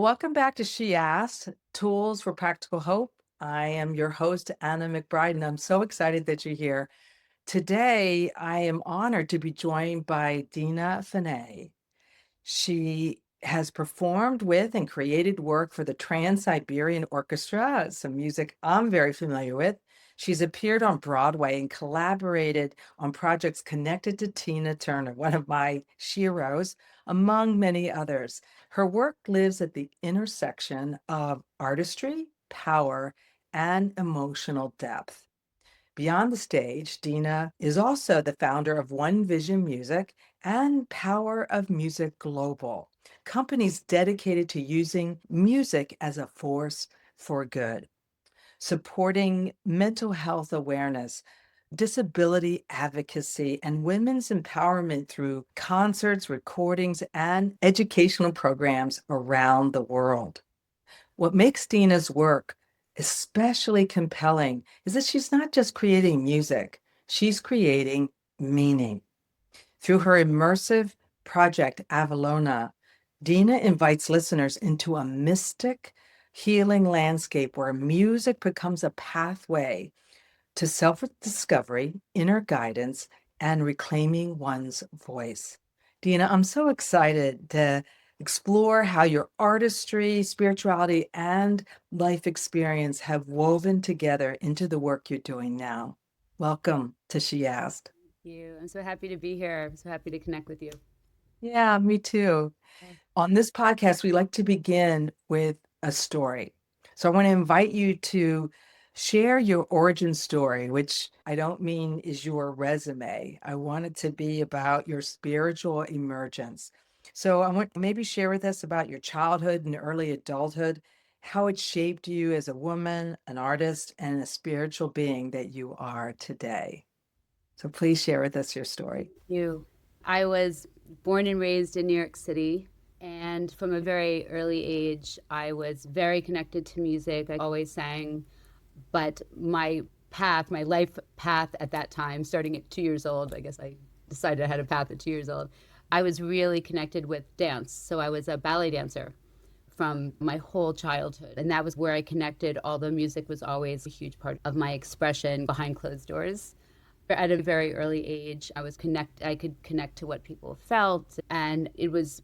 Welcome back to She Asked Tools for Practical Hope. I am your host, Anna McBride, and I'm so excited that you're here. Today, I am honored to be joined by Dina Fanai. She has performed with and created work for the Trans-Siberian Orchestra, some music I'm very familiar with. She's appeared on Broadway and collaborated on projects connected to Tina Turner, one of my sheroes, among many others. Her work lives at the intersection of artistry, power, and emotional depth. Beyond the stage, Dina is also the founder of One Vision Music and Power of Music Global, companies dedicated to using music as a force for good, supporting mental health awareness, disability advocacy, and women's empowerment through concerts, recordings, and educational programs around the world. What makes Dina's work especially compelling is that she's not just creating music, she's creating meaning. Through her immersive project, AVALONA, Dina invites listeners into a mystic, healing landscape where music becomes a pathway to self discovery, inner guidance, and reclaiming one's voice. Dina, I'm so excited to explore how your artistry, spirituality, and life experience have woven together into the work you're doing now. Welcome to She Asked. You. I'm so happy to be here. I'm so happy to connect with you. Yeah, me too. Yeah. On this podcast, we like to begin with a story. So I want to invite you to share your origin story, which I don't mean is your resume. I want it to be about your spiritual emergence. So I want maybe share with us about your childhood and early adulthood, how it shaped you as a woman, an artist, and a spiritual being that you are today. So please share with us your story. You. I was born and raised in New York City. And from a very early age, I was very connected to music. I always sang. But my path, my life path at that time, starting at 2 years old, I guess I decided I had a path at 2 years old, I was really connected with dance. So I was a ballet dancer from my whole childhood. And that was where I connected, although music was always a huge part of my expression behind closed doors. At a very early age, I could connect to what people felt, and it was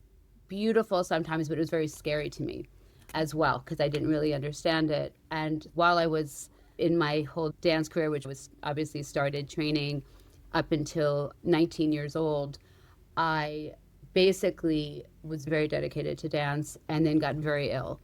beautiful sometimes, but it was very scary to me as well because I didn't really understand it. And while I was in my whole dance career, which was obviously started training up until 19 years old, I basically was very dedicated to dance and then got very ill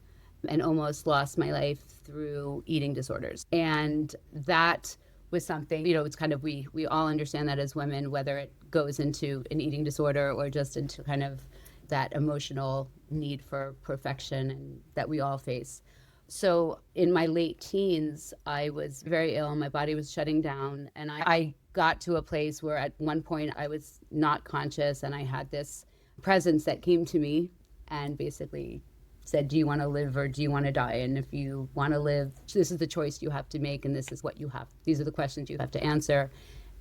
and almost lost my life through eating disorders. And that was something, it's kind of, we all understand that as women, whether it goes into an eating disorder or just into kind of that emotional need for perfection and that we all face. So in my late teens, I was very ill. My body was shutting down. And I got to a place where at one point I was not conscious and I had this presence that came to me and basically said, do you want to live or do you want to die? And if you want to live, this is the choice you have to make. And this is what these are the questions you have to answer.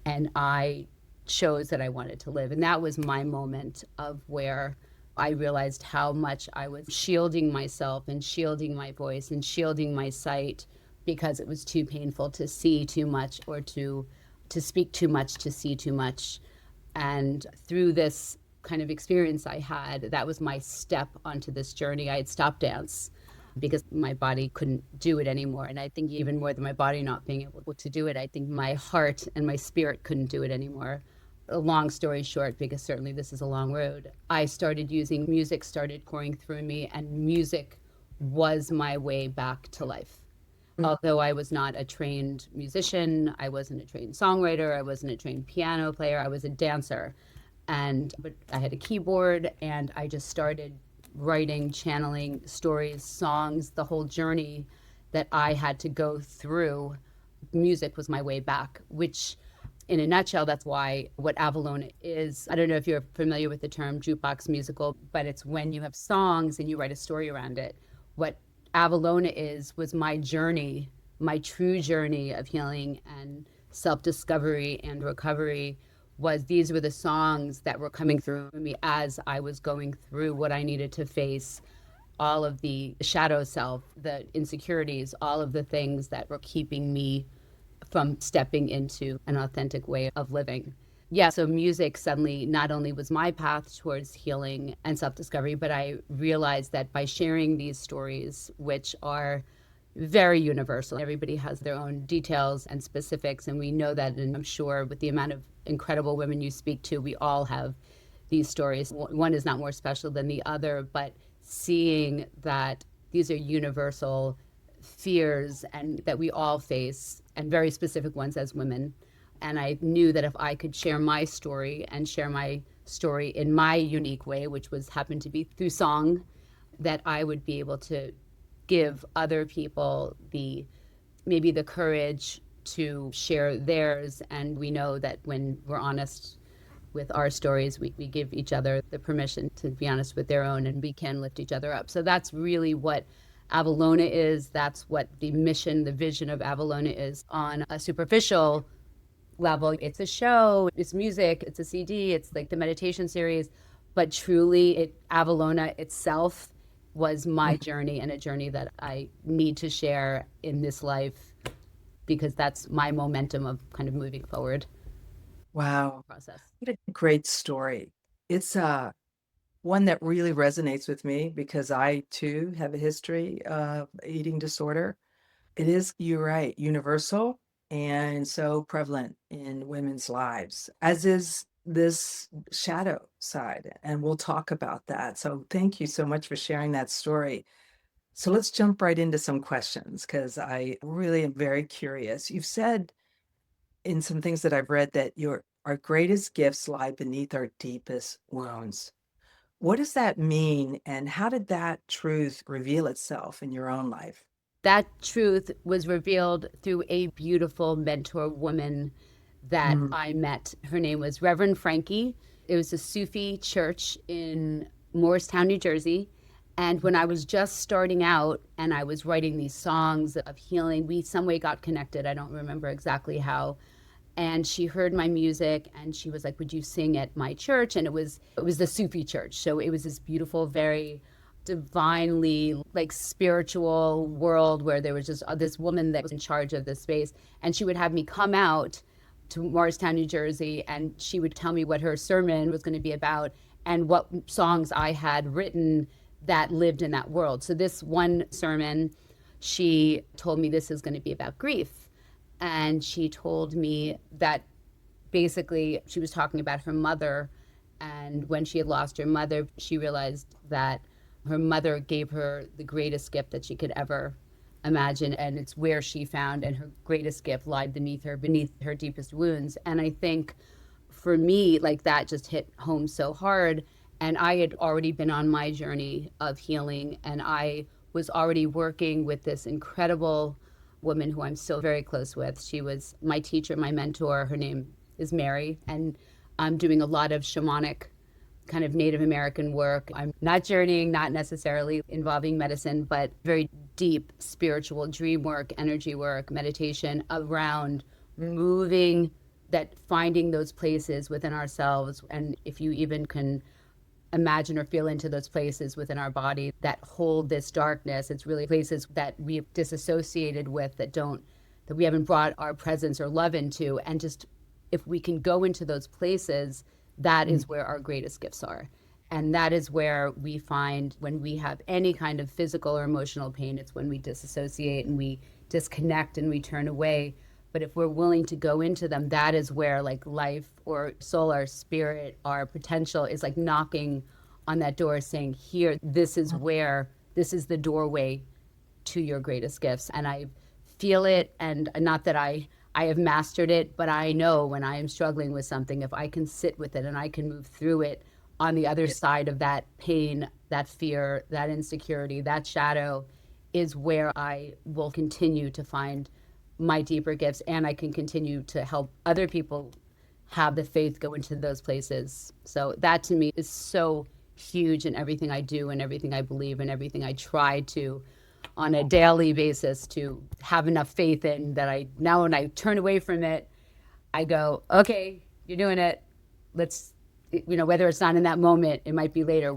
And I chose that I wanted to live. And that was my moment of where I realized how much I was shielding myself and shielding my voice and shielding my sight because it was too painful to see too much or to speak too much, to see too much. And through this kind of experience I had, that was my step onto this journey. I had stopped dance because my body couldn't do it anymore. And I think even more than my body not being able to do it, I think my heart and my spirit couldn't do it anymore. A long story short, because certainly this is a long road, I started using music, started pouring through me, and music was my way back to life. Although I was not a trained musician, I wasn't a trained songwriter, I wasn't a trained piano player, I was a dancer. But I had a keyboard and I just started writing, channeling stories, songs, the whole journey that I had to go through. Music was my way back, which in a nutshell, that's why what AVALONA is. I don't know if you're familiar with the term jukebox musical, but it's when you have songs and you write a story around it. What AVALONA was my journey, my true journey of healing and self-discovery and recovery. These were the songs that were coming through me as I was going through what I needed to face, all of the shadow self, the insecurities, all of the things that were keeping me from stepping into an authentic way of living. Yeah, so music suddenly not only was my path towards healing and self discovery, but I realized that by sharing these stories, which are very universal, everybody has their own details and specifics. And we know that, and I'm sure with the amount of incredible women you speak to, we all have these stories. One is not more special than the other, but seeing that these are universal fears and that we all face, and very specific ones as women. And I knew that if I could share my story and share my story in my unique way, which was happened to be through song, that I would be able to give other people the maybe the courage to share theirs. And we know that when we're honest with our stories, we give each other the permission to be honest with their own, and we can lift each other up. So that's really what Avalona is. That's what the mission, the vision of Avalona is on a superficial level. It's a show, it's music, it's a CD, it's like the meditation series. But truly, Avalona itself was my journey, and a journey that I need to share in this life because that's my momentum of kind of moving forward Wow. process. What a great story. It's one that really resonates with me because I too have a history of eating disorder. It is, you're right, universal and so prevalent in women's lives, as is this shadow side. And we'll talk about that. So thank you so much for sharing that story. So let's jump right into some questions because I really am very curious. You've said in some things that I've read that our greatest gifts lie beneath our deepest wounds. What does that mean, and how did that truth reveal itself in your own life? That truth was revealed through a beautiful mentor woman that Mm, I met. Her name was Reverend Frankie. It was a Sufi church in Morristown, New Jersey. And when I was just starting out and I was writing these songs of healing, we some way got connected. I don't remember exactly how. And she heard my music and she was like, "Would you sing at my church?" And it was the Sufi church. So it was this beautiful, very divinely like spiritual world where there was just this woman that was in charge of this space. And she would have me come out to Morristown, New Jersey, and she would tell me what her sermon was going to be about and what songs I had written that lived in that world. So this one sermon, she told me this is going to be about grief. And she told me that basically she was talking about her mother. And when she had lost her mother, she realized that her mother gave her the greatest gift that she could ever imagine. And it's where she found, and her greatest gift lied beneath her deepest wounds. And I think for me, like that just hit home so hard. And I had already been on my journey of healing, and I was already working with this incredible woman who I'm still very close with. She was my teacher, my mentor. Her name is Mary, and I'm doing a lot of shamanic kind of Native American work. I'm not journeying, not necessarily involving medicine, but very deep spiritual dream work, energy work, meditation around moving, that finding those places within ourselves. And if you even can imagine or feel into those places within our body that hold this darkness, it's really places that we've disassociated with, that we haven't brought our presence or love into. And just if we can go into those places, that mm, is where our greatest gifts are. And that is where we find when we have any kind of physical or emotional pain, it's when we disassociate and we disconnect and we turn away. But if we're willing to go into them, that is where like life or soul, our spirit, our potential is like knocking on that door saying, here, this is where, this is the doorway to your greatest gifts. And I feel it. And not that I have mastered it, but I know when I am struggling with something, if I can sit with it and I can move through it on the other yeah, side of that pain, that fear, that insecurity, that shadow is where I will continue to find my deeper gifts, and I can continue to help other people have the faith go into those places. So that to me is so huge in everything I do and everything I believe and everything I try to on a daily basis to have enough faith in, that I now when I turn away from it, I go, okay, you're doing it. Let's, whether it's not in that moment, it might be later.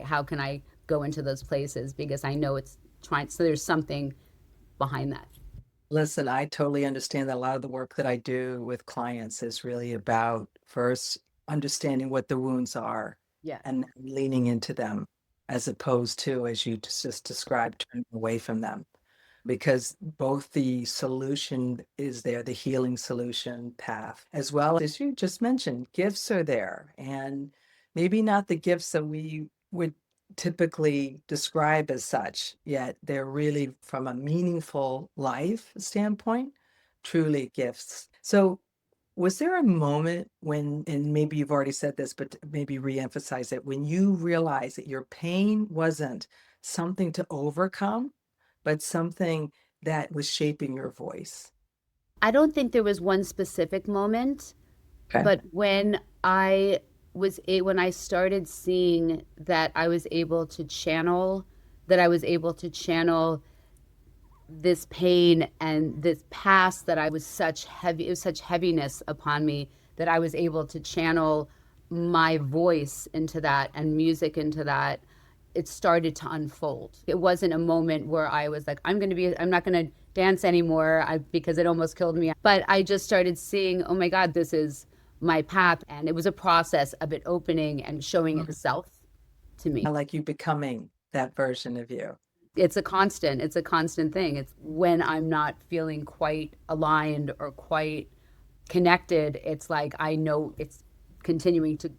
How can I go into those places because I know it's trying, so there's something behind that. Listen, I totally understand that a lot of the work that I do with clients is really about first understanding what the wounds are Yeah. and leaning into them as opposed to, as you just described, turning away from them. Because both the solution is there, the healing solution path, as well as you just mentioned, gifts are there. And maybe not the gifts that we would typically describe as such, yet they're really from a meaningful life standpoint, truly gifts. So was there a moment when, and maybe you've already said this, but maybe reemphasize it, when you realized that your pain wasn't something to overcome, but something that was shaping your voice? I don't think there was one specific moment, Okay. but when I started seeing that I was able to channel, that I was able to channel this pain and this past that I was such heavy, it was such heaviness upon me that I was able to channel my voice into that and music into that. It started to unfold. It wasn't a moment where I was like, I'm not going to dance anymore because it almost killed me. But I just started seeing, oh my God, this is my path. And it was a process of it opening and showing Mhm. itself to me. I like you becoming that version of you. It's a constant thing. It's when I'm not feeling quite aligned or quite connected, it's like I know it's continuing to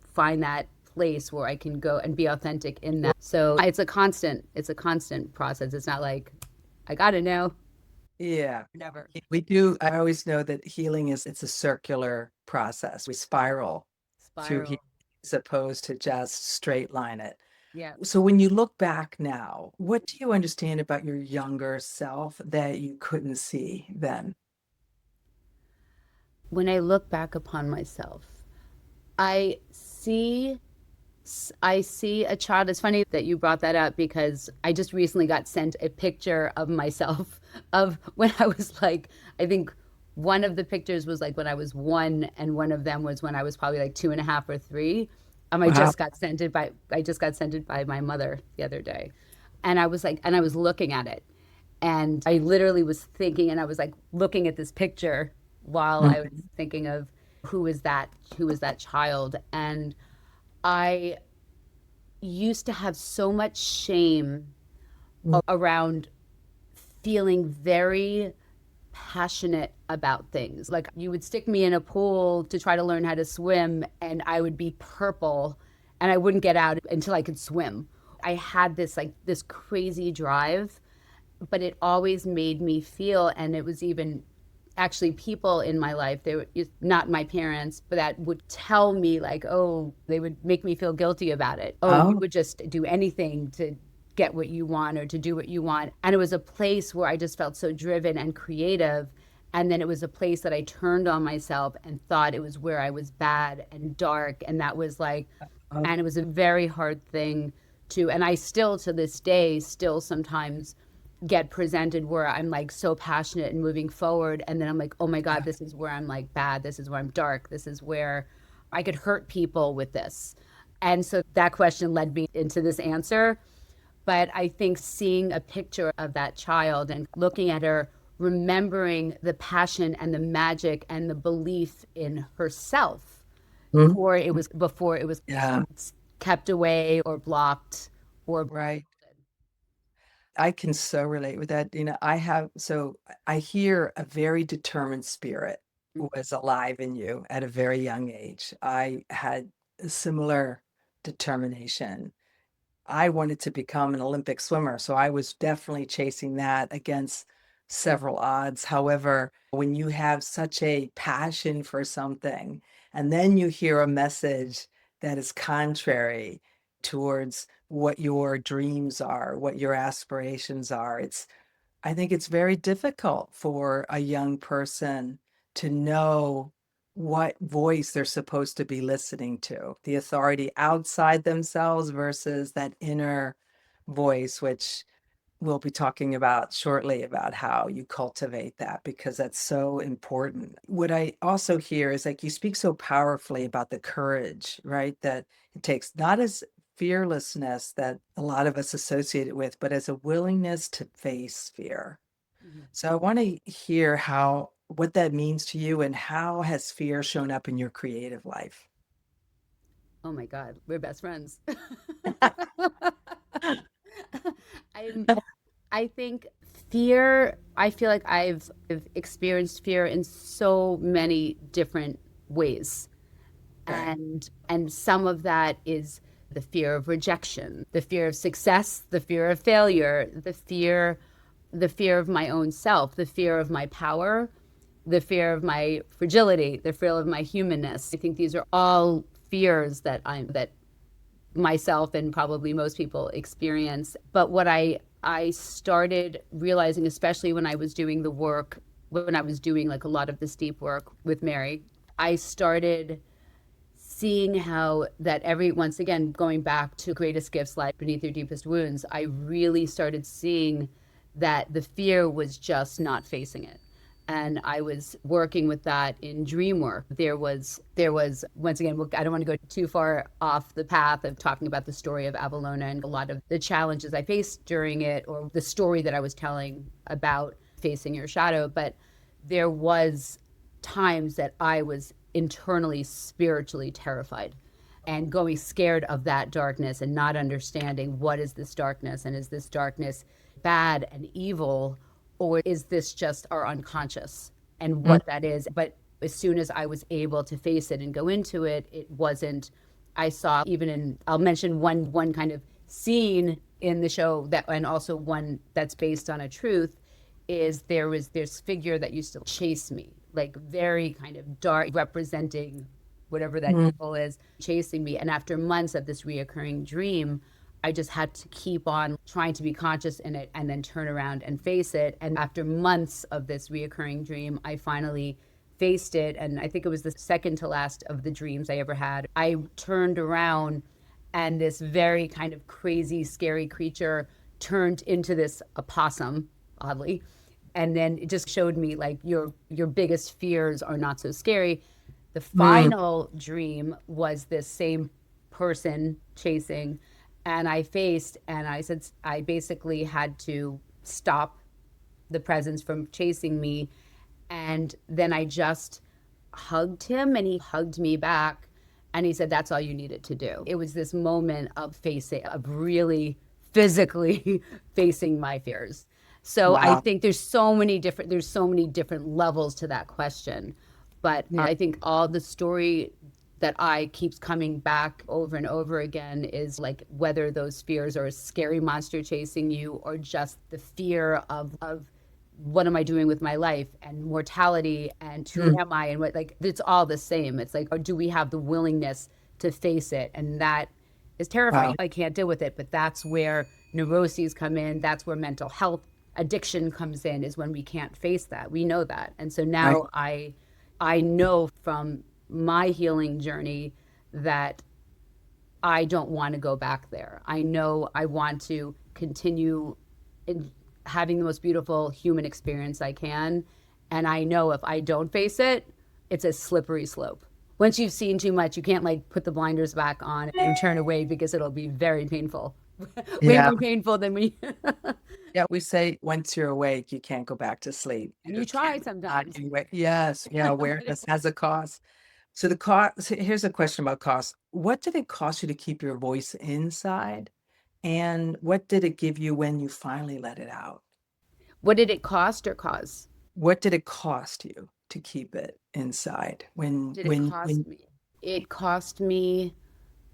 find that place where I can go and be authentic in that. So it's a constant process. It's not like I gotta know. Yeah, Never. we do. I always know that healing is, it's a circular process. We spiral through healing Spiral. as opposed to just straight line it. Yeah. So when you look back now, what do you understand about your younger self that you couldn't see then? When I look back upon myself, I see I see a child. It's funny that you brought that up because I just recently got sent a picture of myself of when I was like, I think one of the pictures was like when I was one, and one of them was when I was probably like two and a half or three. Wow. I just got sent it by my mother the other day, and I was like, and I was looking at it, and I literally was thinking, and I was like looking at this picture while I was Mhm. thinking of who is that child, and I used to have so much shame around feeling very passionate about things. Like you would stick me in a pool to try to learn how to swim, and I would be purple and I wouldn't get out until I could swim. I had this crazy drive, but it always made me feel, and it was even actually people in my life, they were not my parents, but that would tell me like, oh, they would make me feel guilty about it. Oh, you Oh, would just do anything to get what you want or to do what you want. And it was a place where I just felt so driven and creative. And then it was a place that I turned on myself and thought it was where I was bad and dark. And that was like, oh, and it was a very hard thing to, and I still to this day, still sometimes get presented where I'm like so passionate and moving forward. And then I'm like, oh my God, this is where I'm like bad. This is where I'm dark. This is where I could hurt people with this. And so that question led me into this answer. But I think seeing a picture of that child and looking at her, remembering the passion and the magic and the belief in herself mhm. before it was Yeah, kept away or blocked or right. I can so relate with that, Dina. I hear a very determined spirit was alive in you at a very young age. I had a similar determination. I wanted to become an Olympic swimmer, so I was definitely chasing that against several odds. However, when you have such a passion for something, and then you hear a message that is contrary towards what your dreams are, what your aspirations are, I think it's very difficult for a young person to know what voice they're supposed to be listening to, the authority outside themselves versus that inner voice, which we'll be talking about shortly about how you cultivate that because that's so important. What I also hear is like you speak so powerfully about the courage, right? That it takes not as fearlessness that a lot of us associate it with, but as a willingness to face fear. Mhm. So I want to hear how what that means to you and how has fear shown up in your creative life? Oh my God, we're best friends. I'm, I think fear, I feel like I've experienced fear in so many different ways. Okay. And some of that is the fear of rejection, the fear of success, the fear of failure, the fear of my own self, the fear of my power, the fear of my fragility, the fear of my humanness. I think these are all fears that myself and probably most people experience. But what I started realizing, especially when I was doing the work, when I was doing like a lot of this deep work with Mary, I started seeing how that every once again going back to greatest gifts lie beneath your deepest wounds, I really started seeing that the fear was just not facing it. And I was working with that in dream work. There was once again, I don't want to go too far off the path of talking about the story of Avalona and a lot of the challenges I faced during it, or the story that I was telling about facing your shadow. But there was times that I was internally spiritually terrified and going scared of that darkness and not understanding what is this darkness, and is this darkness bad and evil, or is this just our unconscious and Mm, what that is. But as soon as I was able to face it and go into it, it wasn't. I saw, even in, I'll mention one kind of scene in the show, that, and also one that's based on a truth, is there was this figure that used to chase me, like very kind of dark, representing whatever that mm, evil is, chasing me. And after months of this reoccurring dream, I just had to keep on trying to be conscious in it and then turn around and face it. And after months of this reoccurring dream, I finally faced it. And I think it was the second to last of the dreams I ever had. I turned around, and this very kind of crazy, scary creature turned into this opossum, oddly. And then it just showed me like your biggest fears are not so scary. The mm, final dream was this same person chasing, and I faced, and I said I basically had to stop the presence from chasing me. And then I just hugged him, and he hugged me back, and he said that's all you needed to do. It was this moment of facing, of really physically facing my fears. So I wow. think there's so many different levels to that question. But Yeah. I think all the story that I keeps coming back over and over again is like whether those fears are a scary monster chasing you, or just the fear of what am I doing with my life, and mortality, and who Mm, am I, and what, like, it's all the same. It's like, or do we have the willingness to face it? And that is wow. terrifying. I can't deal with it, but that's where neuroses come in. That's where mental health addiction comes in, is when we can't face that. We know that. And so Right. now I know from my healing journey that I don't want to go back there. I know I want to continue in having the most beautiful human experience I can. And I know if I don't face it, it's a slippery slope. Once you've seen too much, you can't like put the blinders back on and turn away, because it'll be very painful. Way Yeah. more painful than we. Yeah. We say once you're awake, you can't go back to sleep. And You you try cannot sometimes. anyway. Yes. Yeah. Awareness has a cost. So the cost, here's a question about cost. What did it cost you to keep your voice inside? And what did it give you when you finally let it out? What did it cost or cause? What did it cost you to keep it inside Did it cost when me? It cost me,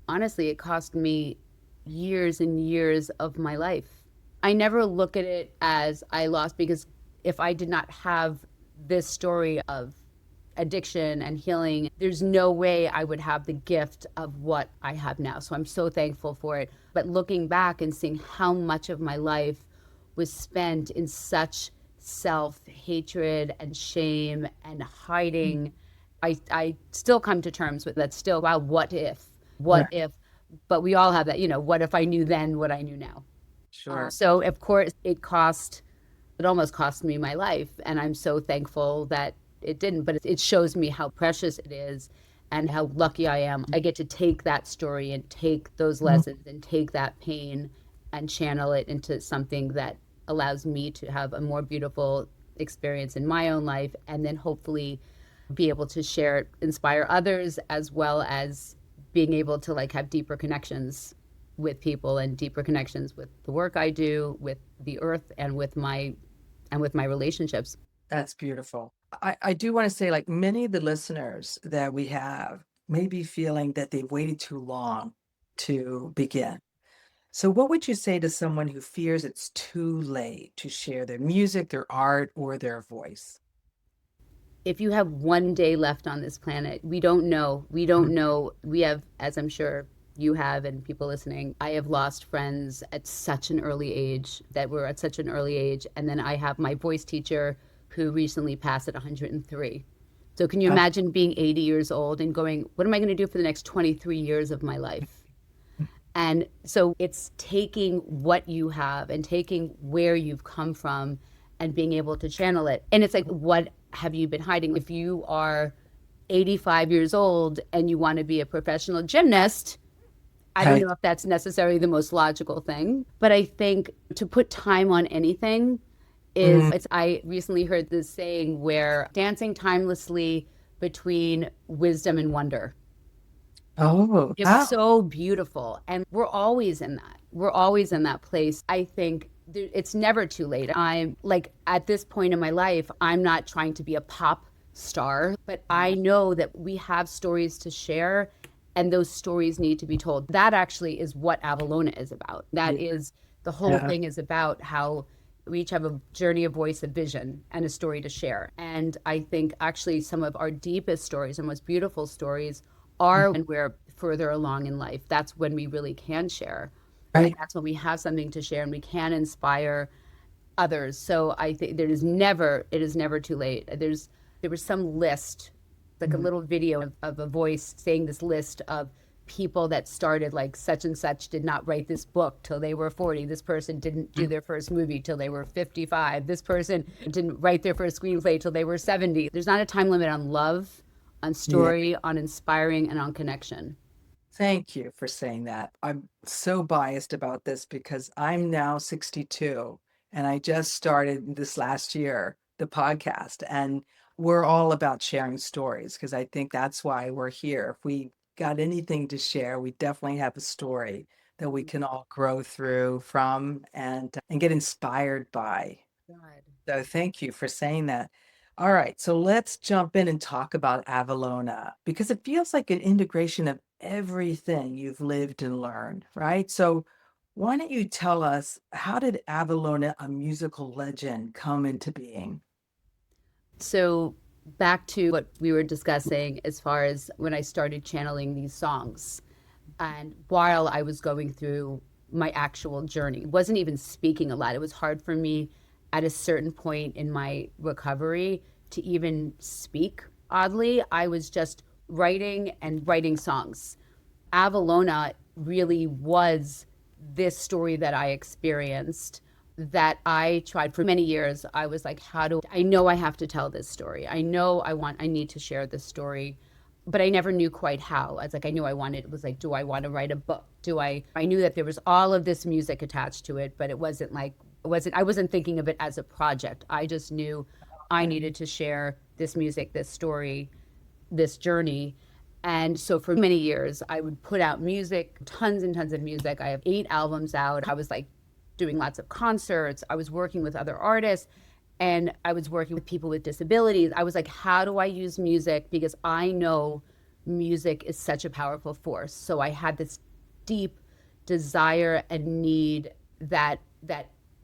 honestly, it cost me years and years of my life. I never look at it as I lost, because if I did not have this story of addiction and healing, there's no way I would have the gift of what I have now. So I'm so thankful for it. But looking back and seeing how much of my life was spent in such self hatred and shame and hiding, I still come to terms with that. Still, wow, what if? What right, if? But we all have that, what if I knew then what I knew now? sure. So, of course, it almost cost me my life. And I'm so thankful that it didn't, but it shows me how precious it is. and how lucky I am. I get to take that story and take those lessons and take that pain and channel it into something that allows me to have a more beautiful experience in my own life, and then hopefully be able to share it, inspire others, as well as being able to like have deeper connections with people and deeper connections with the work I do, with the earth, and with my relationships. That's beautiful. I do want to say, like many of the listeners that we have may be feeling that they waited too long to begin. So, what would you say to someone who fears it's too late to share their music, their art, or their voice? If you have one day left on this planet, we don't know. We don't know. We have, as I'm sure you have and people listening, I have lost friends at such an early age that were at such an early age. And then I have my voice teacher who recently passed at 103. So can you Uh, imagine being 80 years old and going, what am I going to do for the next 23 years of my life? And so it's taking what you have and taking where you've come from and being able to channel it. And it's like, what have you been hiding? If you are 85 years old and you want to be a professional gymnast, I don't Right. know if that's necessarily the most logical thing, but I think to put time on anything is, Mm. I recently heard this saying where dancing timelessly between wisdom and wonder. Oh, It's how? so beautiful. And we're always in that. We're always in that place. I think it's never too late. I'm like, at this point in my life, I'm not trying to be a pop star, but I know that we have stories to share and those stories need to be told. That actually is what Avalona is about. That is the whole Yeah. thing is about how we each have a journey, a voice, a vision, and a story to share. And I think actually some of our deepest stories and most beautiful stories are when we're further along in life. That's when we really can share. And Right. that's when we have something to share and we can inspire others. So I think it is never too late. There was some list, like a Mm. little video of a voice saying this list of people that started like such and such did not write this book till they were 40. This person didn't do their first movie till they were 55. This person didn't write their first screenplay till they were 70. There's not a time limit on love, on Yeah. story, on inspiring, and on connection. Thank you for saying that. I'm so biased about this because I'm now 62 and I just started this last year the podcast, and we're all about sharing stories because I think that's why we're here. If we got anything to share, we definitely have a story that we can all grow through from and get inspired by. God. So thank you for saying that. All right, so let's jump in and talk about Avalona because it feels like an integration of everything you've lived and learned, right? So why don't you tell us, how did Avalona, a musical legend, come into being? So back to what we were discussing as far as when I started channeling these songs. And while I was going through my actual journey, wasn't even speaking a lot. It was hard for me at a certain point in my recovery to even speak. Oddly, I was just writing and writing songs. Avalona really was this story that I experienced that I tried for many years. I was like, how do I know I have to tell this story? I know I need to share this story, but I never knew quite how. I was like, I knew I wanted, it was like, do I want to write a book? I knew that there was all of this music attached to it, but it wasn't like, I wasn't thinking of it as a project. I just knew I Okay. needed to share this music, this story, this journey. And so for many years, I would put out music, tons and tons of music. I have 8 albums out. I was like doing lots of concerts. I was working with other artists and I was working with people with disabilities. I was like, how do I use music? Because I know music is such a powerful force. So I had this deep desire and need that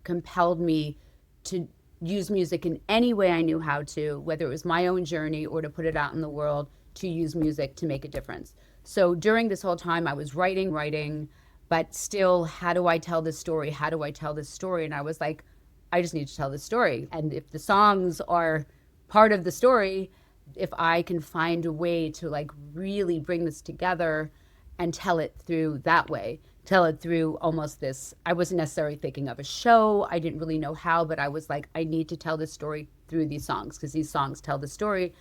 compelled me to use music in any way I knew how to, whether it was my own journey or to put it out in the world, to use music to make a difference. So during this whole time, I was writing, but still, how do I tell this story? How do I tell this story? And I was like, I just need to tell this story. And if the songs are part of the story, if I can find a way to like really bring this together and tell it through that way, tell it through almost this. I wasn't necessarily thinking of a show. I didn't really know how, but I was like, I need to tell this story through these songs because these songs tell the story.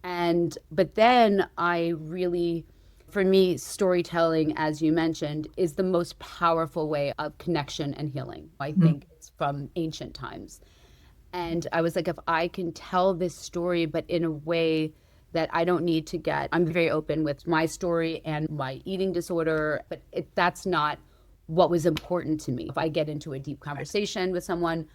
But then I really, for me, storytelling, as you mentioned, is the most powerful way of connection and healing. I Mm. think it's from ancient times. And I was like, if I can tell this story, but in a way that I don't need to get, I'm very open with my story and my eating disorder, but that's not what was important to me. If I get into a deep conversation with someone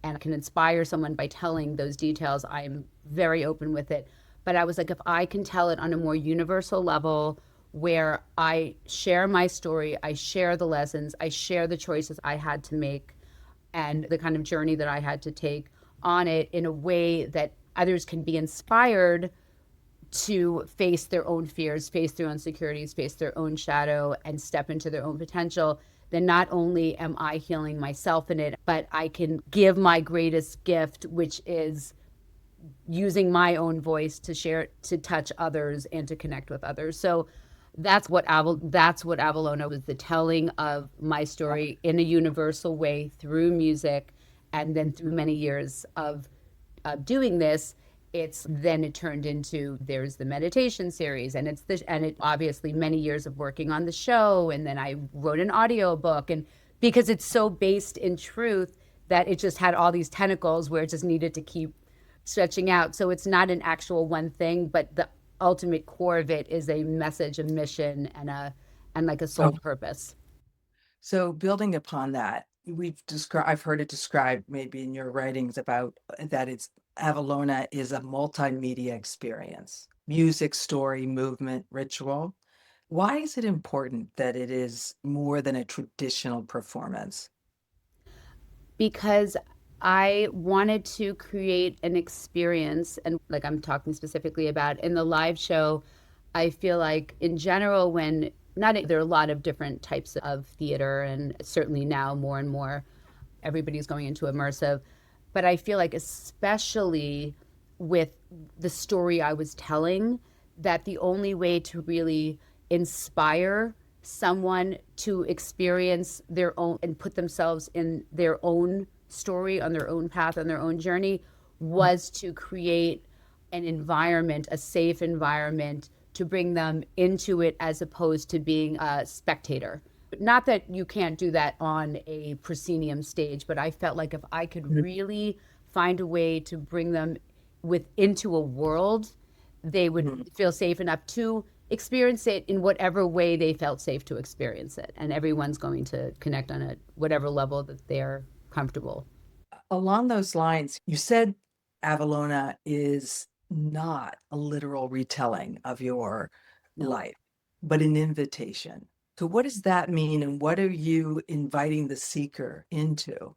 and I can inspire someone by telling those details, I'm very open with it. But I was like, if I can tell it on a more universal level where I share my story, I share the lessons, I share the choices I had to make and the kind of journey that I had to take on it in a way that others can be inspired to face their own fears, face their own insecurities, face their own shadow, and step into their own potential, then not only am I healing myself in it, but I can give my greatest gift, which is using my own voice to share, to touch others, and to connect with others. So that's what Avalona was, the telling of my story in a universal way through music, and then through many years of doing this, it turned into, there's the meditation series, and it obviously many years of working on the show, and then I wrote an audio book, and because it's so based in truth that it just had all these tentacles where it just needed to keep stretching out. So it's not an actual one thing, but the ultimate core of it is a message, a mission, and like a soul Oh, purpose. so building upon that, I've heard it described maybe in your writings about that it's Avalona is a multimedia experience, music, story, movement, ritual. Why is it important that it is more than a traditional performance? Because I wanted to create an experience, and like I'm talking specifically about in the live show, I feel like in general, when not, there are a lot of different types of theater, and certainly now more and more everybody's going into immersive. But I feel like, especially with the story I was telling, that the only way to really inspire someone to experience their own and put themselves in their own story, on their own path, on their own journey, was to create an environment, a safe environment, to bring them into it as opposed to being a spectator. Not that you can't do that on a proscenium stage, but I felt like if I could Mhm. really find a way to bring them into a world, they would Mhm. feel safe enough to experience it in whatever way they felt safe to experience it. And everyone's going to connect on it, whatever level that they're comfortable. Along those lines, you said Avalona is not a literal retelling of your No. life, but an invitation. So what does that mean, and what are you inviting the seeker into?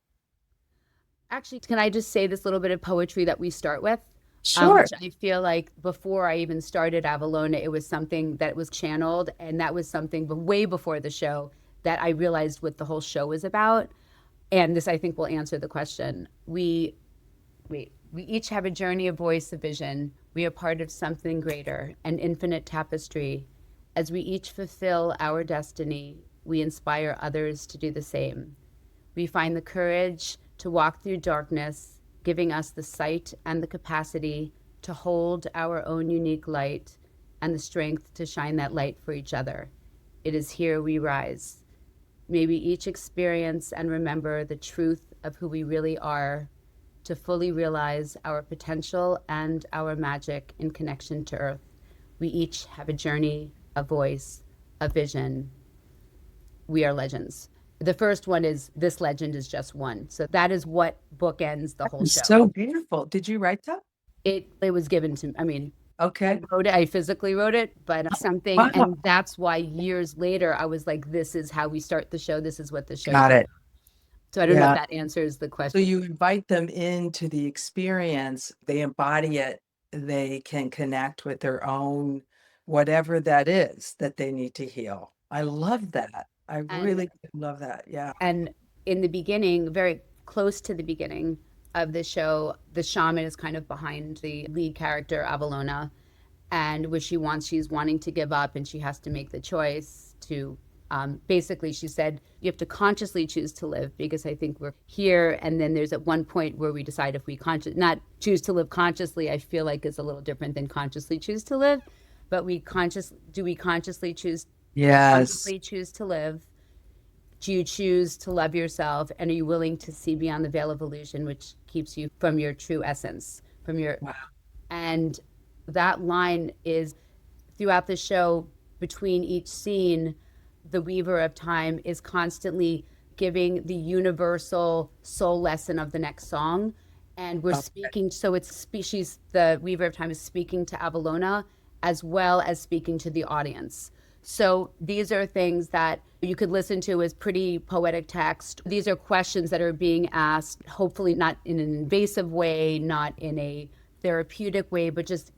Actually, can I just say this little bit of poetry that we start with? Sure. Which I feel like before I even started Avalona, it was something that was channeled, and that was something way before the show that I realized what the whole show was about. And this, I think, will answer the question. We each have a journey, a voice, a vision. We are part of something greater, an infinite tapestry. As we each fulfill our destiny, we inspire others to do the same. We find the courage to walk through darkness, giving us the sight and the capacity to hold our own unique light and the strength to shine that light for each other. It is here we rise. May we each experience and remember the truth of who we really are, to fully realize our potential and our magic in connection to Earth. We each have a journey, a voice, a vision. We are legends. The first one is, this legend is just one. So that is what bookends the whole It's show. so beautiful. Did you write that? It was given to, I mean, I Okay. wrote it, I physically wrote it, but something, Wow. and that's why years later I was like, this is how we start the show. This is what the show's Got about. it. So I don't know if Yeah. that answers the So question. you invite them into the experience, they embody it, they can connect with their own, whatever that is that they need to heal. I love that. I And really love that. Yeah. and in the beginning, very close to the beginning of the show, the shaman is kind of behind the lead character, Avalona, and where she's wanting to give up, and she has to make the choice to Basically, she said you have to consciously choose to live, because I think we're here, and then there's at one point where we decide if we not choose to live consciously. I feel like is a little different than consciously choose to live, but we consciously choose Yes. to live? Do you choose to love yourself, and are you willing to see beyond the veil of illusion, which keeps you from your true essence, from your Wow. and that line is throughout the show. Between each scene, the weaver of time is constantly giving the universal soul lesson of the next song. And we're Okay. speaking, so it's species, the weaver of time is speaking to Avalona as well as speaking to the audience. So these are things that you could listen to as pretty poetic text. These are questions that are being asked, hopefully not in an invasive way, not in a therapeutic way, but just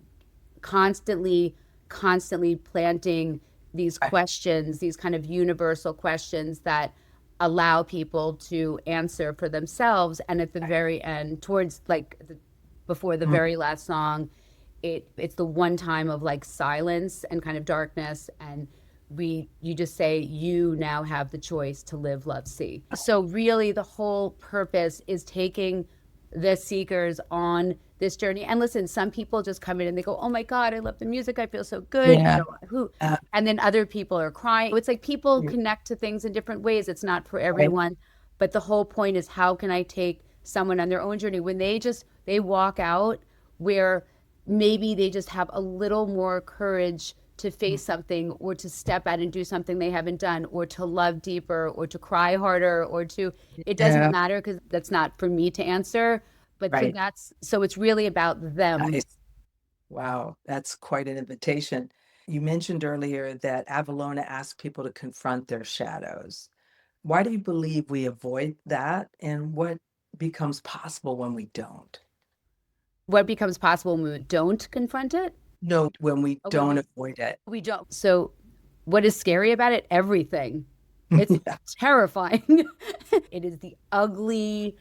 constantly planting these questions, these kind of universal questions that allow people to answer for themselves. And at the very end, towards before the Mm. very last song, it's the one time of like silence and kind of darkness, and you just say you now have the choice to live, love, see. So really the whole purpose is taking the seekers on this journey. And listen, some people just come in and they go, oh my God, I love the music, I feel so good, Yeah. who Uh, and then other people are crying. It's like people you- connect to things in different ways. It's not for right. everyone, but the whole point is, how can I take someone on their own journey when they walk out, where maybe they just have a little more courage to face something, or to step out and do something they haven't done, or to love deeper, or to cry harder, or to, it doesn't Yeah. matter, because that's not for me to answer. But Right. so it's really about them. Nice. Wow. That's quite an invitation. You mentioned earlier that Avalona asks people to confront their shadows. Why do you believe we avoid that? And what becomes possible when we don't? What becomes possible when we don't confront it? No, when we When don't avoid it. we don't. So what is scary about it? Everything. It's Yeah. terrifying. It is the ugly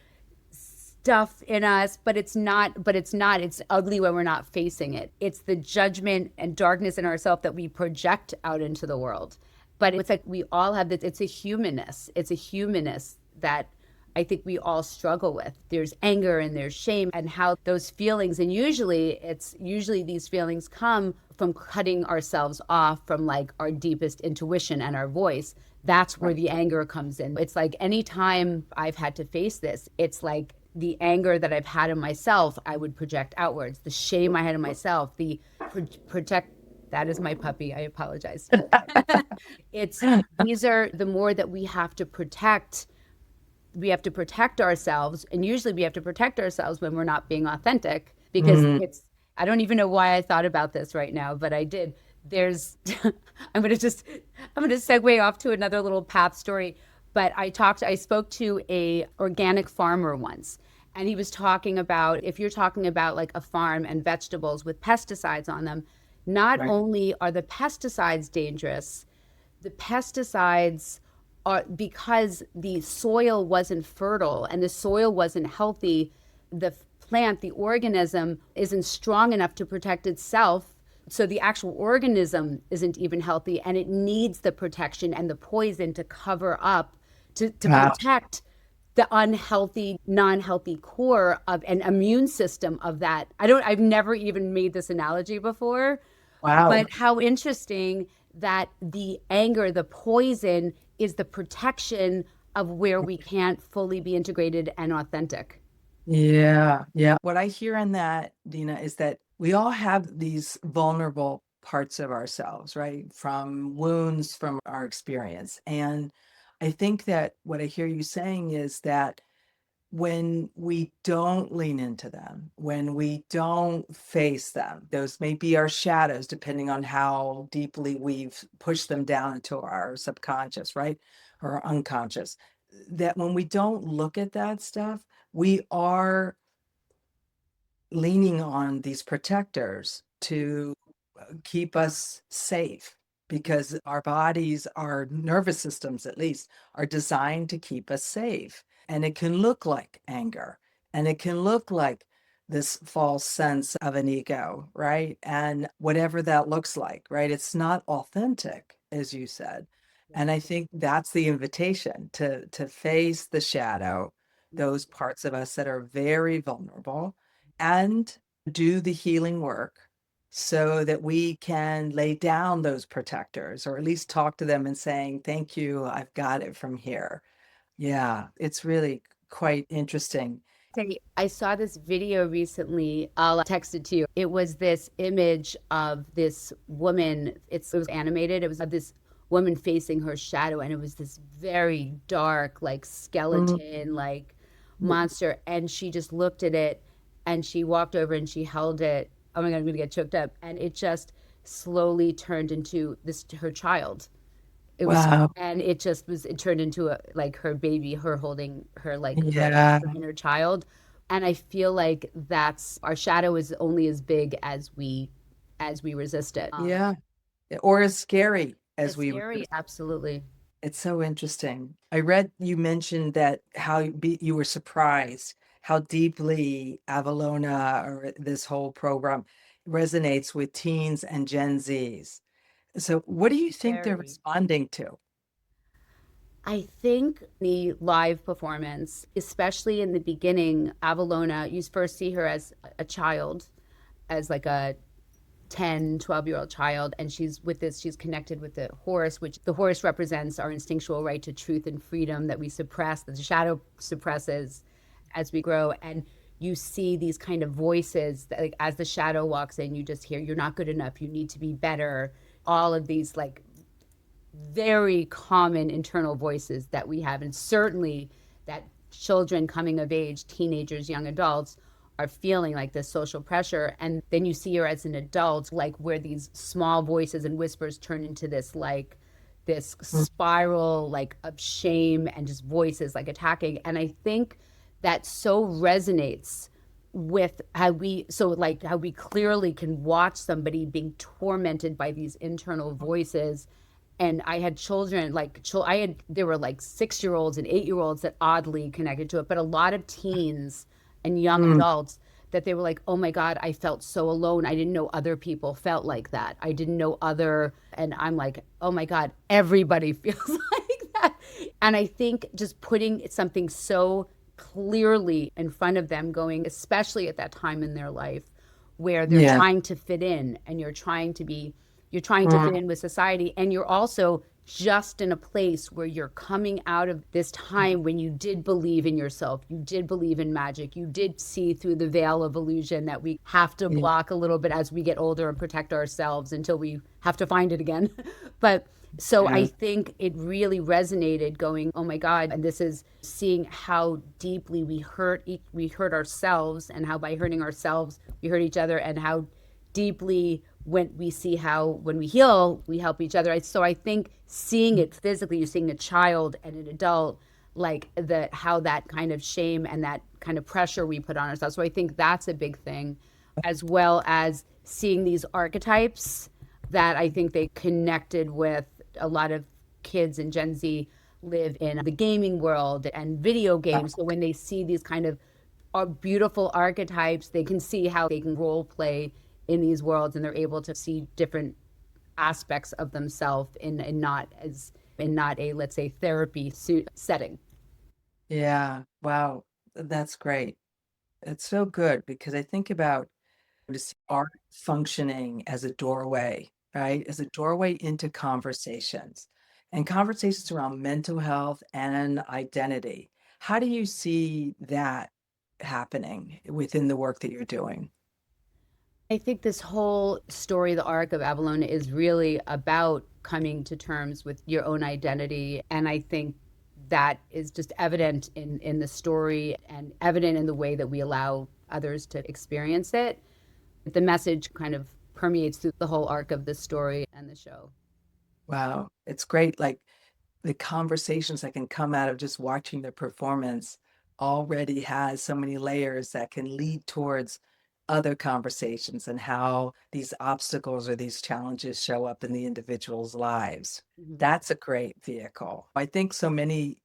stuff in us, but it's not it's ugly when we're not facing it. It's the judgment and darkness in ourselves that we project out into the world. But it's like we all have this, it's a humanness that I think we all struggle with. There's anger and there's shame, and how those feelings, and usually these feelings come from cutting ourselves off from like our deepest intuition and our voice. That's where Right. the anger comes in. It's like anytime I've had to face this, it's like the anger that I've had in myself, I would project outwards. The shame I had in myself, the project. That is my puppy. I apologize. It's these are the more that we have to protect ourselves, and usually we have to protect ourselves when we're not being authentic, because Mm. I don't even know why I thought about this right now, but I did. There's I'm going to segue off to another little path story. But I spoke to a organic farmer once, and he was talking about, if you're talking about like a farm and vegetables with pesticides on them, not Right. only are the pesticides dangerous, the pesticides are, because the soil wasn't fertile and the soil wasn't healthy, the plant, the organism isn't strong enough to protect itself. So the actual organism isn't even healthy, and it needs the protection and the poison to cover up, to Wow. protect the unhealthy, non-healthy core of an immune system of that. I've never even made this analogy before, Wow. but how interesting that the anger, the poison, is the protection of where we can't fully be integrated and authentic. Yeah, yeah. What I hear in that, Dina, is that we all have these vulnerable parts of ourselves, right? From wounds from our experience. And I think that what I hear you saying is that when we don't lean into them, when we don't face them, those may be our shadows, depending on how deeply we've pushed them down into our subconscious, right? Or unconscious. That when we don't look at that stuff, we are leaning on these protectors to keep us safe, because our bodies, our nervous systems at least, are designed to keep us safe. And it can look like anger, and it can look like this false sense of an ego, right? And whatever that looks like, right? It's not authentic, as you said. And I think that's the invitation to face the shadow, those parts of us that are very vulnerable, and do the healing work so that we can lay down those protectors or at least talk to them and saying, thank you, I've got it from here. Yeah, it's really quite interesting. Say, I saw this video recently. I'll text it to you. It was this image of this woman. It was animated. It was of this woman facing her shadow, and it was this very dark, like Mm, skeleton, like monster. And she just looked at it, and she walked over and she held it. Oh my God, I'm gonna get choked up. And it just slowly turned into this her child. It was, wow. and it just was, it turned into a, like her baby, her holding her, like Yeah. her inner child. And I feel like that's our shadow is only as big as we resist it. Yeah. Or as scary as It's we scary, absolutely. It's so interesting. I read you mentioned that how you were surprised how deeply Avalona or this whole program resonates with teens and Gen Zs. So what do you think they're Very. responding to? I think the live performance, especially in the beginning, Avalona, you first see her as a child, as like a 10, 12-year-old child, and she's connected with the horse, which the horse represents our instinctual right to truth and freedom that we suppress, that the shadow suppresses as we grow. And you see these kind of voices that, like, as the shadow walks in, you just hear, you're not good enough, you need to be better. All of these, like, very common internal voices that we have, and certainly that children coming of age, teenagers, young adults, are feeling like this social pressure. And then you see her as an adult, like where these small voices and whispers turn into this, like this Mm, spiral, like of shame and just voices like attacking. And I think that so resonates with how we, so like how we clearly can watch somebody being tormented by these internal voices. And I had children, like I had, there were like 6 year olds and 8 year olds that oddly connected to it, but a lot of teens and young mm, adults that they were like, oh my God, I felt so alone. I didn't know other people felt like that. I didn't know other, and I'm like, oh my God, everybody feels like that. And I think just putting something so clearly in front of them, going, especially at that time in their life where they're yeah. trying to fit in and you're trying to fit Mm, in with society, and you're also just in a place where you're coming out of this time when you did believe in yourself, you did believe in magic, you did see through the veil of illusion that we have to yeah. block a little bit as we get older and protect ourselves until we have to find it again. But so I Yeah. think it really resonated, going, oh my God. And this is seeing how deeply we hurt ourselves, and how by hurting ourselves we hurt each other, and how deeply when we see how when we heal we help each other. So I think seeing it physically, you're seeing a child and an adult, like the how that kind of shame and that kind of pressure we put on ourselves. So I think that's a big thing, as well as seeing these archetypes that I think they connected with. A lot of kids in Gen Z live in the gaming world and video games, so when they see these kind of beautiful archetypes, they can see how they can role play in these worlds, and they're able to see different aspects of themselves in not a, let's say, therapy setting. Yeah. Wow. That's great. It's so good because I think about to see art functioning as a doorway, right? As a doorway into conversations and conversations around mental health and identity. How do you see that happening within the work that you're doing? I think this whole story, the arc of Avalona, is really about coming to terms with your own identity. And I think that is just evident in the story and evident in the way that we allow others to experience it. The message kind of permeates through the whole arc of the story and the show. Wow, it's great. Like the conversations that can come out of just watching the performance already has so many layers that can lead towards other conversations and how these obstacles or these challenges show up in the individual's lives. Mhm. That's a great vehicle. I think so many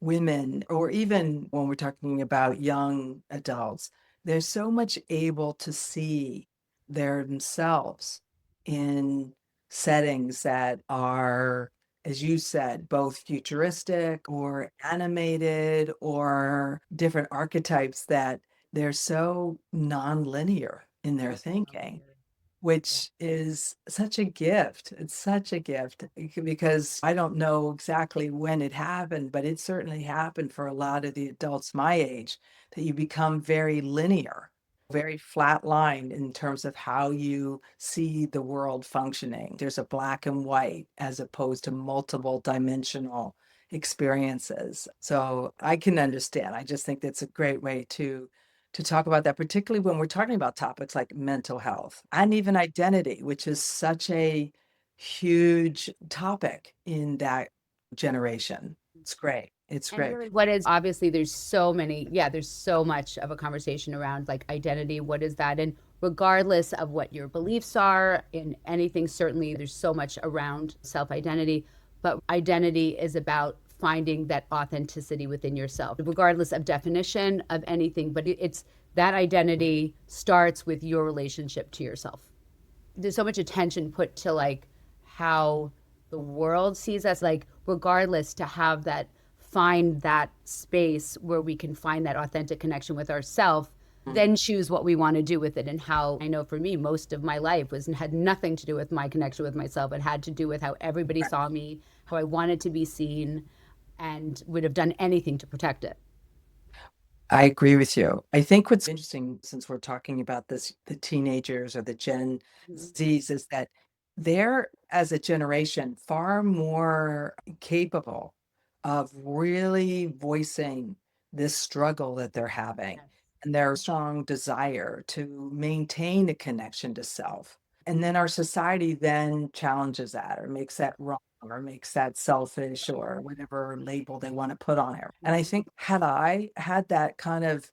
women, or even when we're talking about young adults, they're so much able to see themselves in settings that are as you said, both futuristic or animated or different archetypes that they're so non-linear in their thinking, which is such a gift. It's such a gift because I don't know exactly when it happened, but it certainly happened for a lot of the adults my age that you become very linear, very flat line in terms of how you see the world functioning. There's a black and white as opposed to multiple dimensional experiences. So I can understand. I just think that's a great way to talk about that, particularly when we're talking about topics like mental health and even identity, which is such a huge topic in that generation. It's great. It's And great. really, what is obviously there's so many, yeah, there's so much of a conversation around like identity. What is that? And regardless of what your beliefs are in anything, certainly there's so much around self identity. But identity is about finding that authenticity within yourself, regardless of definition of anything. But it's that identity starts with your relationship to yourself. There's so much attention put to like how the world sees us, like regardless to have that find that space where we can find that authentic connection with ourselves, then choose what we want to do with it. And how I know for me, most of my life was had nothing to do with my connection with myself. It had to do with how everybody saw me, how I wanted to be seen, and would have done anything to protect it. I agree with you. I think what's interesting, since we're talking about this, the teenagers or the Gen Mhm. Zs, is that they're, as a generation, far more capable of really voicing this struggle that they're having Yes. and their strong desire to maintain a connection to self. And then our society then challenges that or makes that wrong or makes that selfish or whatever label they want to put on it. And I think had I had that kind of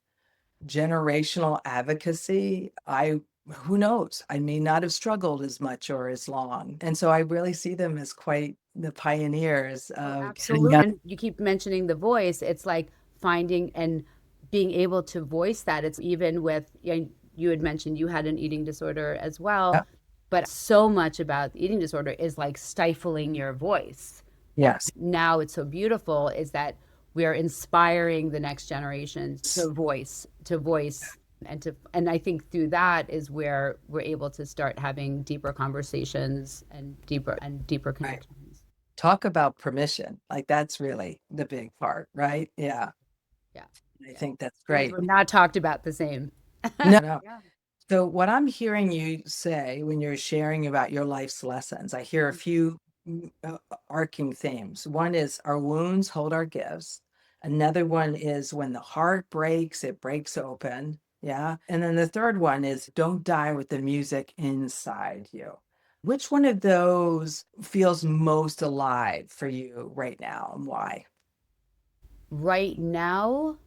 generational advocacy, I who knows, I may not have struggled as much or as long. And so I really see them as quite the pioneers Oh, of getting absolutely. up. And you keep mentioning the voice. It's like finding and being able to voice that. It's even with, you had mentioned you had an eating disorder as well, Yeah. but so much about the eating disorder is like stifling your voice. Yes. Now it's so beautiful is that we are inspiring the next generation to voice and I think through that is where we're able to start having deeper conversations and deeper Right. connections. Talk about permission. Like that's really the big part, right? Yeah. Yeah. I Yeah. think that's Things great. were not talked about the same. No, no. Yeah. So what I'm hearing you say when you're sharing about your life's lessons, I hear a few arcing themes. One is our wounds hold our gifts. Another one is when the heart breaks, it breaks open. Yeah. And then the third one is don't die with the music inside you. Which one of those feels most alive for you right now and why? Right now,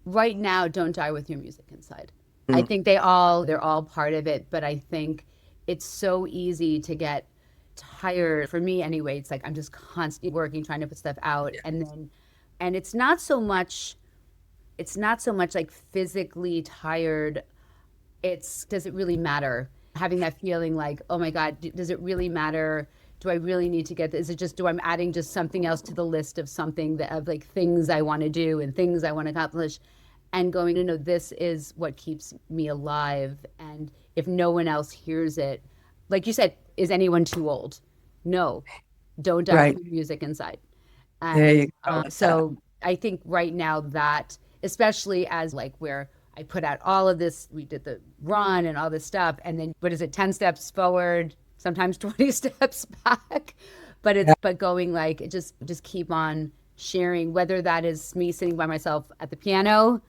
right now, don't die with your music inside. I Mm, think they're all part of it, but I think it's so easy to get tired. For me anyway, it's like I'm just constantly working, trying to put stuff out yeah. and it's not so much like physically tired. It's does it really matter? Having that feeling like, oh my God, does it really matter? Do I really need to get this? Is it just, do I'm adding just something else to the list of something that of like things I want to do and things I want to accomplish and going to know this is what keeps me alive. And if no one else hears it, like you said, is anyone too old? No, don't die with Right. your music inside. There And you go with that. so I think right now that, especially as like where I put out all of this, we did the run and all this stuff, and then what is it, 10 steps forward, sometimes 20 steps back. But Yeah. but going like just keep on sharing, whether that is me sitting by myself at the piano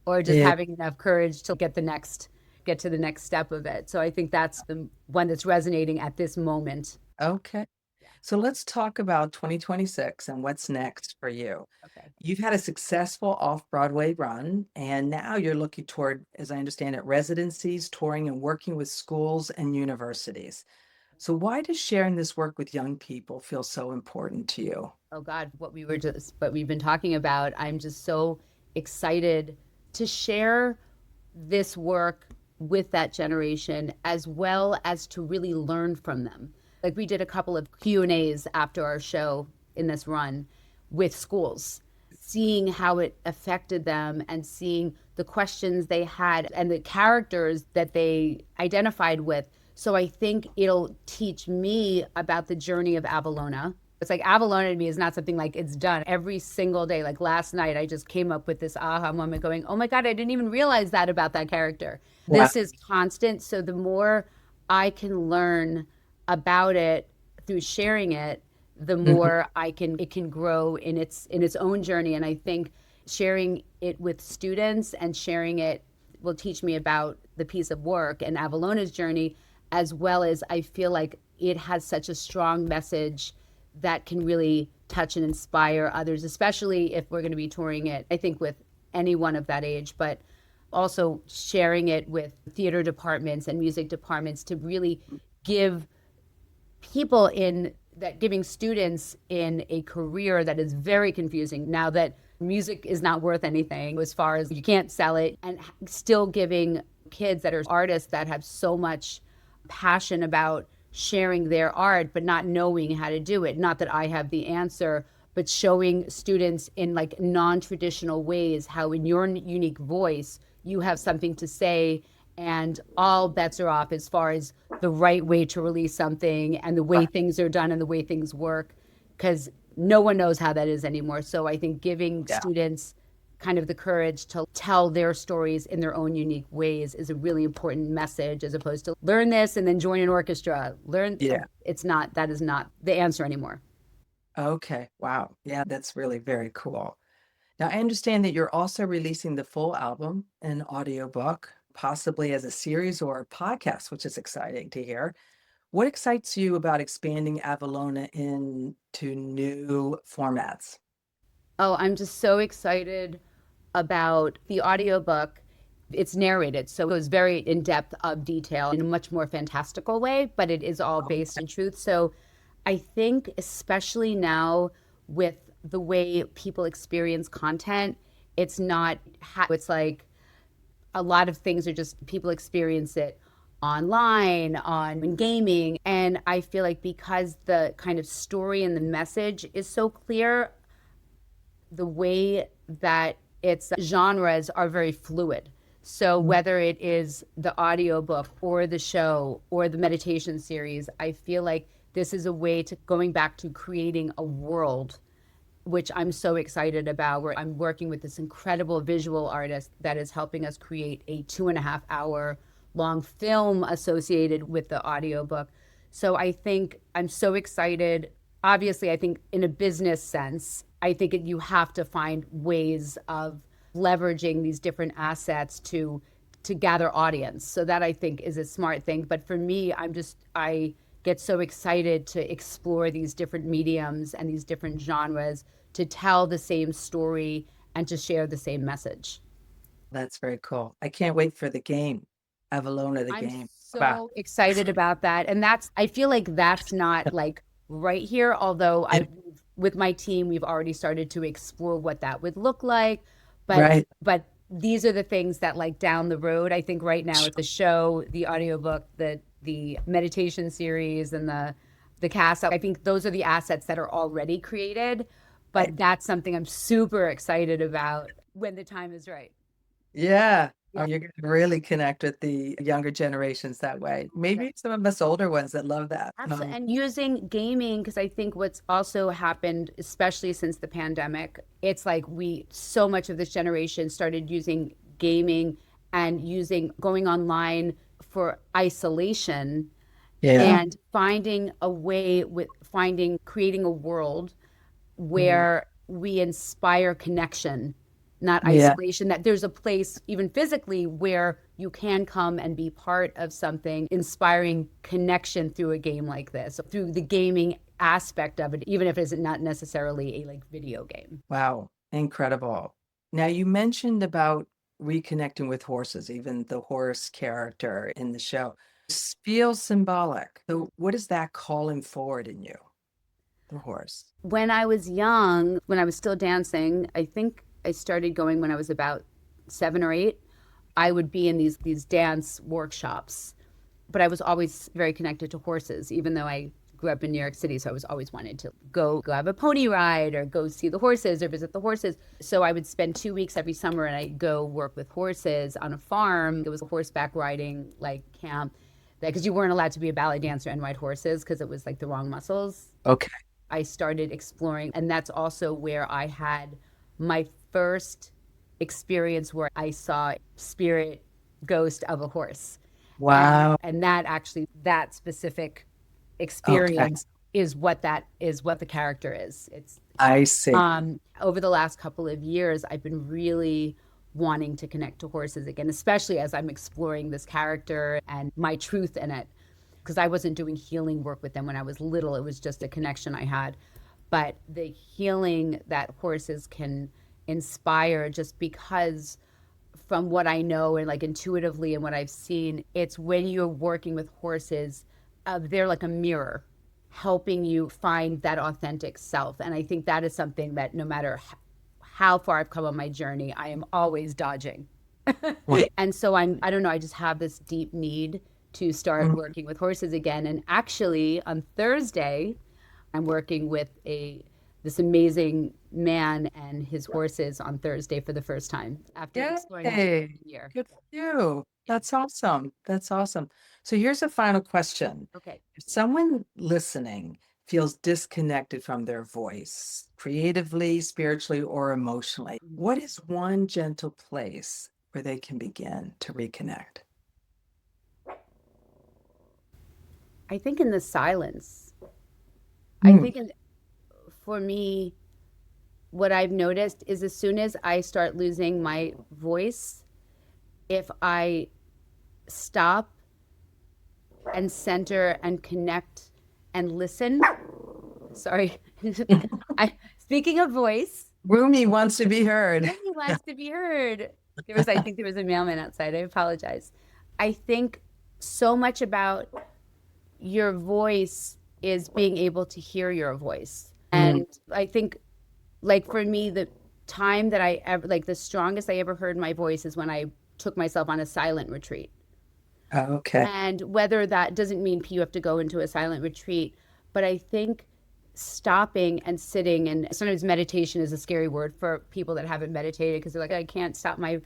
or just Yeah. having enough courage to get to the next step of it. So I think that's the one that's resonating at this moment. Okay. Yeah. So let's talk about 2026 and what's next for you. Okay. You've had a successful off-Broadway run, and now you're looking toward, as I understand it, residencies, touring, and working with schools and universities. So why does sharing this work with young people feel so important to you? Oh God, what we've been talking about. I'm just so excited to share this work with that generation as well as to really learn from them. Like we did a couple of Q&As after our show in this run with schools, seeing how it affected them and seeing the questions they had and the characters that they identified with. So I think it'll teach me about the journey of Avalona. It's like Avalona to me is not something like it's done every single day. Like last night, I just came up with this aha moment going, oh my God, I didn't even realize that about that character. Wow. This is constant. So the more I can learn about it through sharing it, the Mhm. more it can grow in its own journey. And I think sharing it with students and sharing it will teach me about the piece of work and Avalona's journey, as well as I feel like it has such a strong message that can really touch and inspire others, especially if we're going to be touring it, I think, with anyone of that age, but also sharing it with theater departments and music departments to really give people in that giving students in a career that is very confusing now that music is not worth anything as far as you can't sell it, and still giving kids that are artists that have so much passion about sharing their art but not knowing how to do it. Not that I have the answer, but showing students in like non-traditional ways how in your unique voice you have something to say, and all bets are off as far as the right way to release something and the way things are done and the way things work, because no one knows how that is anymore. So I think giving Yeah. students kind of the courage to tell their stories in their own unique ways is a really important message, as opposed to learn this and then join an orchestra. Learn, Yeah. it's not, that is not the answer anymore. Okay. Wow. Yeah, that's really very cool. Now, I understand that you're also releasing the full album, an audiobook, possibly as a series or a podcast, which is exciting to hear. What excites you about expanding Avalona into new formats? Oh, I'm just so excited about the audiobook. It's narrated, so it goes very in depth of detail in a much more fantastical way, but it is all based in truth. So I think, especially now with the way people experience content, it's not, it's like a lot of things are just people experience it online, on in gaming. And I feel like because the kind of story and the message is so clear, the way that its genres are very fluid. So whether it is the audiobook or the show or the meditation series, I feel like this is a way to going back to creating a world, which I'm so excited about, where I'm working with this incredible visual artist that is helping us create a 2.5 hour long film associated with the audiobook. So I think I'm so excited. Obviously, I think in a business sense, I think you have to find ways of leveraging these different assets to gather audience. So that I think is a smart thing. But for me, I get so excited to explore these different mediums and these different genres to tell the same story and to share the same message. That's very cool. I can't wait for the game, Avalona the I'm game. Wow. so excited about that. And I feel like that's not like right here, although It, with my team, we've already started to explore what that would look like. But, right. these are the things that like down the road, I think right now it's the show, the audiobook, the meditation series and the cast. I think those are the assets that are already created, Right. but that's something I'm super excited about when the time is right. Yeah. Oh, Yeah. you're going to really connect with the younger generations that way. Maybe some of us older ones that love that. Absolutely. And using gaming, because I think what's also happened, especially since the pandemic, it's like so much of this generation started using gaming and going online for isolation Yeah. and finding a way creating a world Mhm. where we inspire connection, not Yeah. isolation, that there's a place, even physically, where you can come and be part of something, inspiring connection through a game like this, through the gaming aspect of it, even if it's not necessarily a like video game. Wow. Incredible. Now, you mentioned about reconnecting with horses, even the horse character in the show. Feels symbolic. So, what is that calling forward in you, the horse? When I was young, when I was still dancing, I think I started going when I was about 7 or 8. I would be in these dance workshops, but I was always very connected to horses, even though I grew up in New York City, so I was always wanted to go have a pony ride or go see the horses or visit the horses. So I would spend 2 weeks every summer and I'd go work with horses on a farm. It was a horseback riding like camp, because you weren't allowed to be a ballet dancer and ride horses because it was like the wrong muscles. Okay. I started exploring, and that's also where I had my first experience where I saw spirit ghost of a horse. Wow. And that actually, that specific Okay. experience is what the character is. It's I see. over the last couple of years, I've been really wanting to connect to horses again, especially as I'm exploring this character and my truth in it. Because I wasn't doing healing work with them when I was little, it was just a connection I had. But the healing that horses can inspire, just because from what I know and like intuitively and what I've seen, it's when you're working with horses, they're like a mirror helping you find that authentic self. And I think that is something that no matter how far I've come on my journey, I am always dodging. Well, And so I don't know, I just have this deep need to start mm, working with horses again. And actually on Thursday, I'm working with this amazing man and his horses on Thursday for the first time after exploring them for yay. a year. Good for you. Yeah. That's awesome. That's awesome. So here's a final question. Okay. If someone listening feels disconnected from their voice, creatively, spiritually, or emotionally, Mhm. what is one gentle place where they can begin to reconnect? I think in the silence, I Mm. think for me, what I've noticed is as soon as I start losing my voice, if I stop and center and connect and listen, sorry, speaking of voice, Rumi wants to be heard. Rumi wants to be heard. I think there was a mailman outside. I apologize. I think so much about your voice is being able to hear your voice. Mm. And I think, like for me, the time that I ever, like the strongest I ever heard my voice is when I took myself on a silent retreat. Okay. And whether that doesn't mean you have to go into a silent retreat, but I think stopping and sitting, and sometimes meditation is a scary word for people that haven't meditated because they're like, I can't stop my.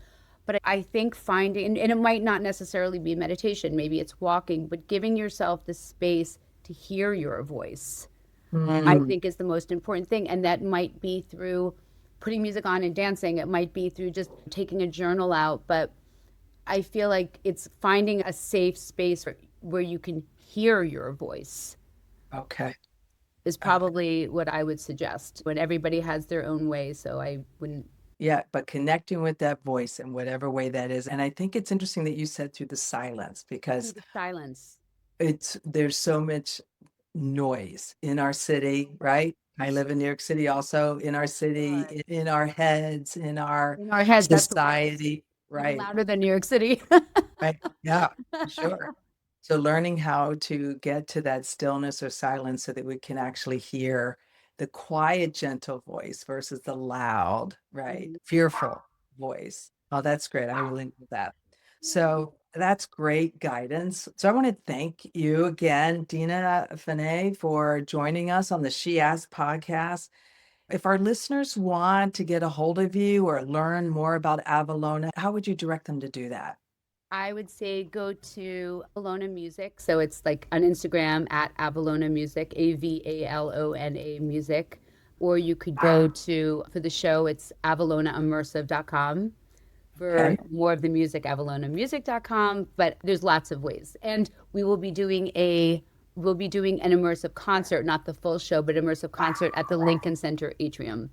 But I think finding, and it might not necessarily be meditation, maybe it's walking, but giving yourself the space to hear your voice, I Mm. think is the most important thing. And that might be through putting music on and dancing, it might be through just taking a journal out. But I feel like it's finding a safe space where you can hear your voice Okay. is Okay. probably what I would suggest. When everybody has their own way, so I wouldn't. Yeah, but connecting with that voice in whatever way that is. And I think it's interesting that you said through the silence Through because the silence. there's so much noise in our city, right? I live in New York City also, in our city, Sure. in our heads, in our In our heads, that's the worst. society, Even right? louder than New York City. Right. Yeah, sure. So learning how to get to that stillness or silence so that we can actually hear the quiet, gentle voice versus the loud, right, Mhm. fearful voice. Oh, that's great. I really love that. So that's great guidance. So I want to thank you again, Dina Fanai, for joining us on the She Asked podcast. If our listeners want to get a hold of you or learn more about Avalona, how would you direct them to do that? I would say go to Avalona Music. So it's like on Instagram at Avalona Music, AVALONA Music. Or you could go to, for the show, it's avalonaimmersive.com. For Okay. more of the music, avalonamusic.com. But there's lots of ways. And we'll be doing an immersive concert, not the full show, but immersive concert at the Lincoln Center Atrium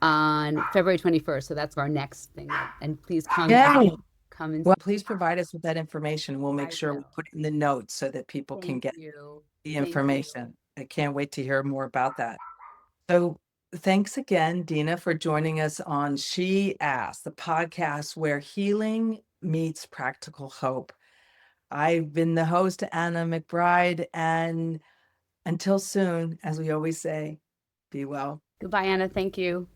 on February 21st. So that's our next thing. And please Yay. come and Well, see. please provide us with that information. We'll make I sure we will. put it in the notes so that people can Thank get you. the Thank you. information. I can't wait to hear more about that. So thanks again, Dina, for joining us on She Asked, the podcast where healing meets practical hope. I've been the host, Anna McBride, and until soon, as we always say, be well. Goodbye, Anna. Thank you.